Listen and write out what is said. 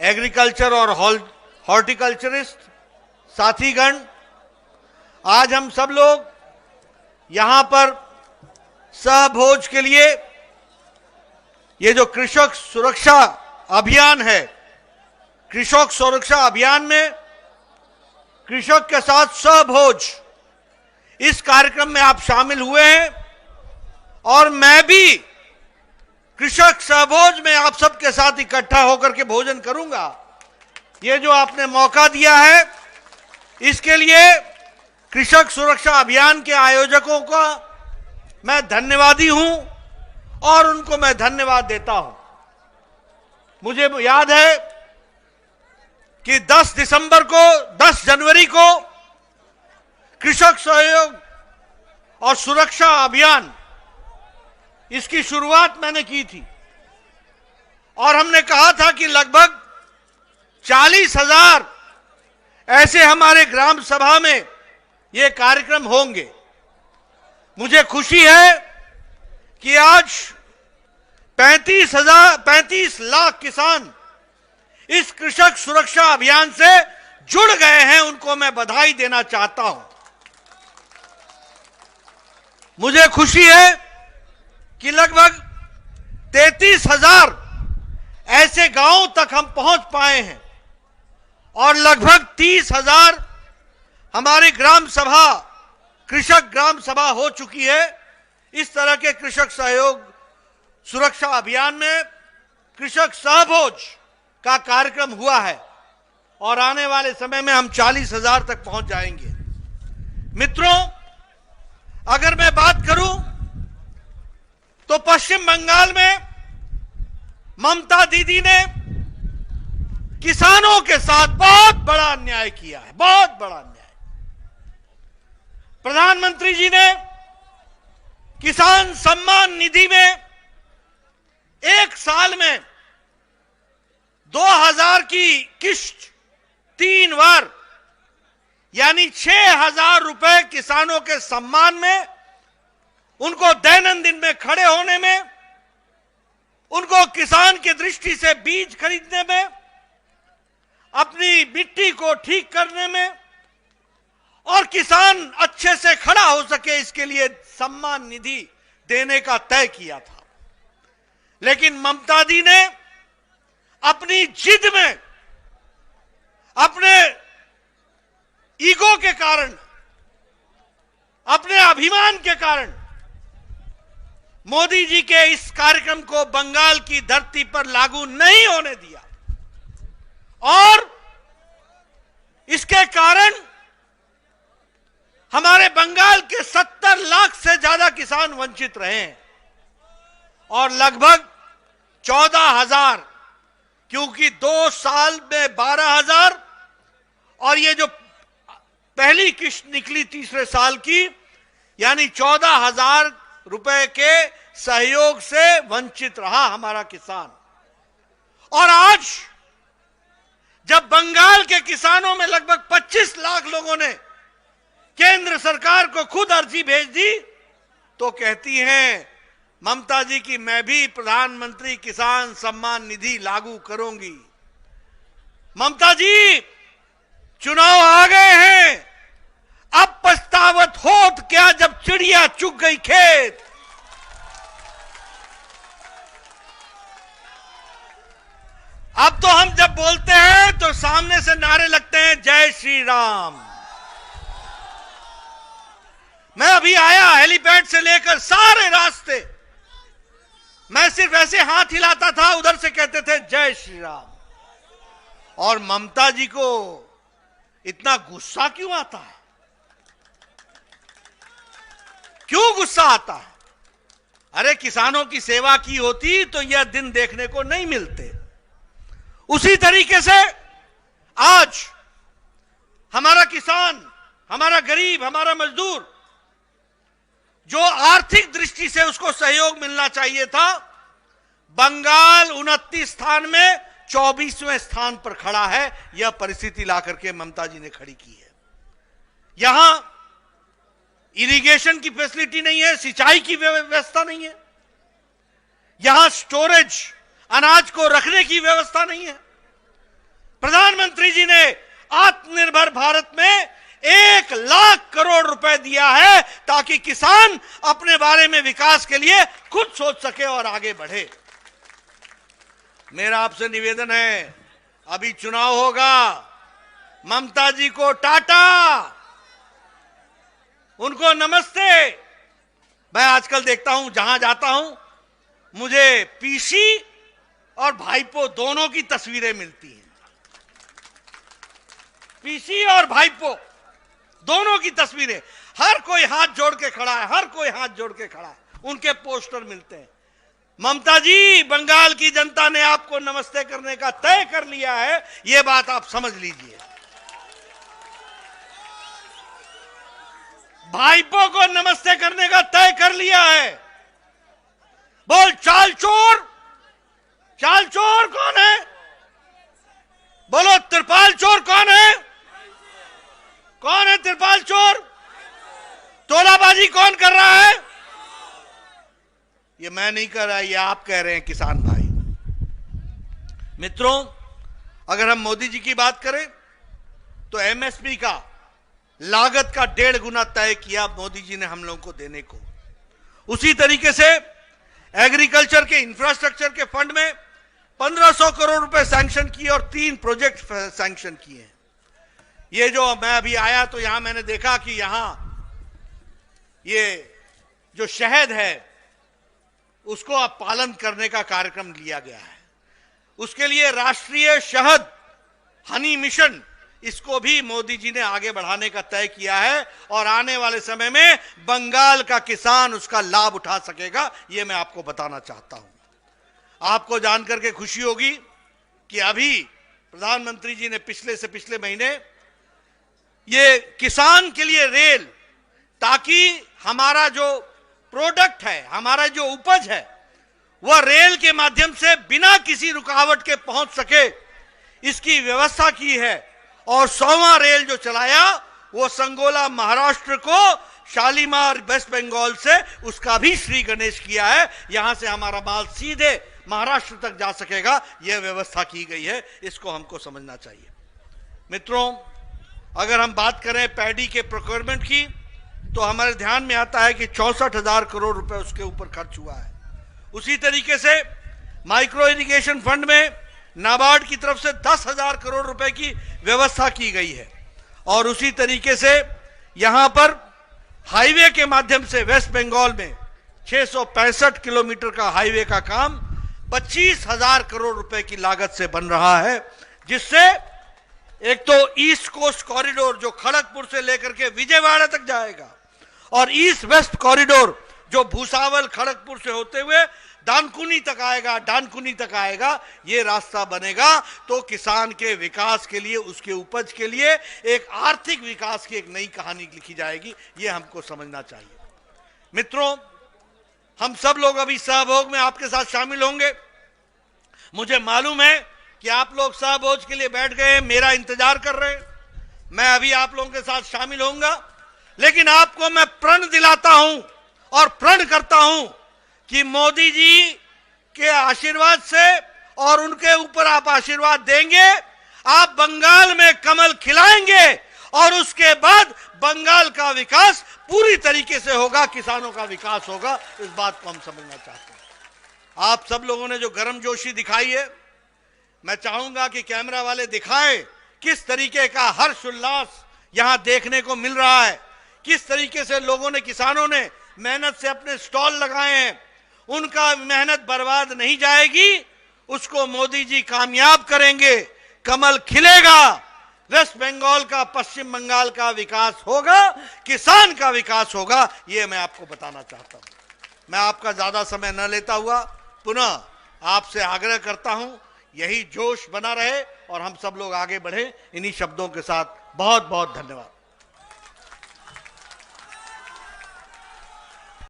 Agriculture और horticulturist साथीगण, आज हम सब लोग यहां पर सहभोज के लिए ये जो कृषक सुरक्षा अभियान है, कृषक सुरक्षा अभियान में कृषक के साथ सहभोज, इस कार्यक्रम में आप शामिल हुए हैं और मैं भी कृषक सहभोज में आप सबके साथ इकट्ठा होकर के भोजन करूंगा। ये जो आपने मौका दिया है, इसके लिए कृषक सुरक्षा अभियान के आयोजकों का मैं धन्यवादी हूं और उनको मैं धन्यवाद देता हूं। मुझे याद है कि 10 जनवरी को कृषक सहयोग और सुरक्षा अभियान, इसकी शुरुआत मैंने की थी और हमने कहा था कि लगभग 40,000 ऐसे हमारे ग्राम सभा में ये कार्यक्रम होंगे। मुझे खुशी है कि आज 35 लाख किसान इस कृषक सुरक्षा अभियान से जुड़ गए हैं। उनको मैं बधाई देना चाहता हूं। मुझे खुशी है कि लगभग 33,000 ऐसे गांवों तक हम पहुंच पाए हैं और लगभग 30,000 हमारी ग्राम सभा, कृषक ग्राम सभा हो चुकी है। इस तरह के कृषक सहयोग सुरक्षा अभियान में कृषक सहभोज का कार्यक्रम हुआ है और आने वाले समय में हम 40,000 तक पहुंच जाएंगे। मित्रों, अगर मैं बात करूं तो पश्चिम बंगाल में ममता दीदी ने किसानों के साथ बहुत बड़ा अन्याय किया है, बहुत बड़ा अन्याय। प्रधानमंत्री जी ने किसान सम्मान निधि में एक साल में 2,000 की किश्त 3 बार, यानी 6,000 रुपए किसानों के सम्मान में, उनको दैनंदिन में खड़े होने में, उनको किसान की दृष्टि से बीज खरीदने में, अपनी मिट्टी को ठीक करने में और किसान अच्छे से खड़ा हो सके, इसके लिए सम्मान निधि देने का तय किया था। लेकिन ममता दी ने अपनी जिद में, अपने ईगो के कारण, अपने अभिमान के कारण मोदी जी के इस कार्यक्रम को बंगाल की धरती पर लागू नहीं होने दिया और इसके कारण हमारे बंगाल के 70 लाख से ज्यादा किसान वंचित रहे हैं और लगभग 14,000, क्योंकि 2 साल में 12,000 और ये जो पहली किश्त निकली तीसरे साल की, यानी 14,000 रुपए के सहयोग से वंचित रहा हमारा किसान। और आज जब बंगाल के किसानों में लगभग 25 लाख लोगों ने केंद्र सरकार को खुद अर्जी भेज दी, तो कहती हैं ममता जी की मैं भी प्रधानमंत्री किसान सम्मान निधि लागू करूंगी। ममता जी, चुनाव आ गए हैं, अब पछतावत होत क्या जब चिड़िया चुग गई खेत। अब तो हम जब बोलते हैं तो सामने से नारे लगते हैं जय श्री राम। मैं अभी आया हेलीपैड से लेकर सारे रास्ते, मैं सिर्फ ऐसे हाथ हिलाता था, उधर से कहते थे जय श्री राम। और ममता जी को इतना गुस्सा क्यों आता है? क्यों गुस्सा आता है? अरे किसानों की सेवा की होती तो यह दिन देखने को नहीं मिलते। उसी तरीके से आज हमारा किसान, हमारा गरीब, हमारा मजदूर, जो आर्थिक दृष्टि से उसको सहयोग मिलना चाहिए था, बंगाल 29 स्थान में 24वें स्थान पर खड़ा है। यह परिस्थिति लाकर के ममता जी ने खड़ी की है। यहां इरिगेशन की फैसिलिटी नहीं है, सिंचाई की व्यवस्था नहीं है, यहां स्टोरेज, अनाज को रखने की व्यवस्था नहीं है। प्रधानमंत्री जी ने आत्मनिर्भर भारत में 1 लाख करोड़ रुपए दिया है ताकि किसान अपने बारे में विकास के लिए खुद सोच सके और आगे बढ़े। मेरा आपसे निवेदन है, अभी चुनाव होगा, ममता जी को टाटा, उनको नमस्ते। मैं आजकल देखता हूं, जहां जाता हूं, मुझे पीसी और भाईपो दोनों की तस्वीरें मिलती हैं। पीसी और भाईपो दोनों की तस्वीरें, हर कोई हाथ जोड़ के खड़ा है, हर कोई हाथ जोड़ के खड़ा है, उनके पोस्टर मिलते हैं। ममता जी, बंगाल की जनता ने आपको नमस्ते करने का तय कर लिया है, यह बात आप समझ लीजिए। भाईपो को नमस्ते करने का तय कर लिया है। बोल चाल चोर, चाल चोर कौन है? बोलो त्रिपाल चोर कौन है? कौन है त्रिपाल चोर? तोलाबाजी कौन कर रहा है? ये मैं नहीं कर रहा, ये आप कह रहे हैं किसान भाई। मित्रों, अगर हम मोदी जी की बात करें तो एमएसपी का लागत का 1.5 गुना तय किया मोदी जी ने हम लोगों को देने को। उसी तरीके से एग्रीकल्चर के इंफ्रास्ट्रक्चर के फंड में 1500 करोड़ रुपए सैंक्शन किए और 3 प्रोजेक्ट सैंक्शन किए हैं। ये जो मैं अभी आया तो यहां मैंने देखा कि यहां ये जो शहद है उसको अब पालन करने का कार्यक्रम लिया गया है। उसके लिए राष्ट्रीय शहद हनी मिशन, इसको भी मोदी जी ने आगे बढ़ाने का तय किया है और आने वाले समय में बंगाल का किसान उसका लाभ उठा सकेगा, यह मैं आपको बताना चाहता हूं। आपको जानकर के खुशी होगी कि अभी प्रधानमंत्री जी ने पिछले महीने ये किसान के लिए रेल, ताकि हमारा जो प्रोडक्ट है, हमारा जो उपज है, वह रेल के माध्यम से बिना किसी रुकावट के पहुंच सके, इसकी व्यवस्था की है। और 100वां रेल जो चलाया वो संगोला महाराष्ट्र को शालीमार वेस्ट बंगाल से, उसका भी श्री गणेश किया है। यहां से हमारा माल सीधे महाराष्ट्र तक जा सकेगा, यह व्यवस्था की गई है, इसको हमको समझना चाहिए। मित्रों, अगर हम बात करें पैडी के प्रोक्योरमेंट की तो हमारे ध्यान में आता है कि 64,000 करोड़ रुपए उसके ऊपर खर्च हुआ है। उसी तरीके से माइक्रो इरिगेशन फंड में नाबार्ड की तरफ से 10,000 करोड़ रुपए की व्यवस्था की गई है। और उसी तरीके से यहां पर हाईवे के माध्यम से वेस्ट बंगाल में 665 किलोमीटर का हाईवे का काम 25,000 करोड़ रुपए की लागत से बन रहा है, जिससे एक तो ईस्ट कोस्ट कॉरिडोर जो खड़गपुर से लेकर के विजयवाड़ा तक जाएगा और ईस्ट वेस्ट कॉरिडोर जो भूसावल खड़गपुर से होते हुए डानकुनी तक आएगा, ये रास्ता बनेगा तो किसान के विकास के लिए, उसके उपज के लिए एक आर्थिक विकास की एक नई कहानी लिखी जाएगी, ये हमको समझना चाहिए। मित्रों, हम सब लोग अभी सहभोग में आपके साथ शामिल होंगे। मुझे मालूम है कि आप लोग सहभोज के लिए बैठ गए, मेरा इंतजार कर रहे हैं। मैं अभी आप लोगों के साथ शामिल होऊंगा, लेकिन आपको मैं प्रण दिलाता हूं और प्रण करता हूं कि मोदी जी के आशीर्वाद से और उनके ऊपर आप आशीर्वाद देंगे, आप बंगाल में कमल खिलाएंगे और उसके बाद बंगाल का विकास पूरी तरीके से होगा, किसानों का विकास होगा। इस बात को हम समझना चाहते हैं। आप सब लोगों ने जो गर्मजोशी दिखाई है, मैं चाहूंगा कि कैमरा वाले दिखाएं किस तरीके का हर्षोल्लास यहां देखने को मिल रहा है, किस तरीके से लोगों ने, किसानों ने मेहनत से अपने स्टॉल लगाए हैं। उनका मेहनत बर्बाद नहीं जाएगी, उसको मोदी जी कामयाब करेंगे, कमल खिलेगा, वेस्ट बंगाल का, पश्चिम बंगाल का विकास होगा, किसान का विकास होगा, यह मैं आपको बताना चाहता हूं। मैं आपका ज्यादा समय न लेता हुआ पुनः आपसे आग्रह करता हूं, यही जोश बना रहे और हम सब लोग आगे बढ़े। इन्हीं शब्दों के साथ बहुत बहुत धन्यवाद।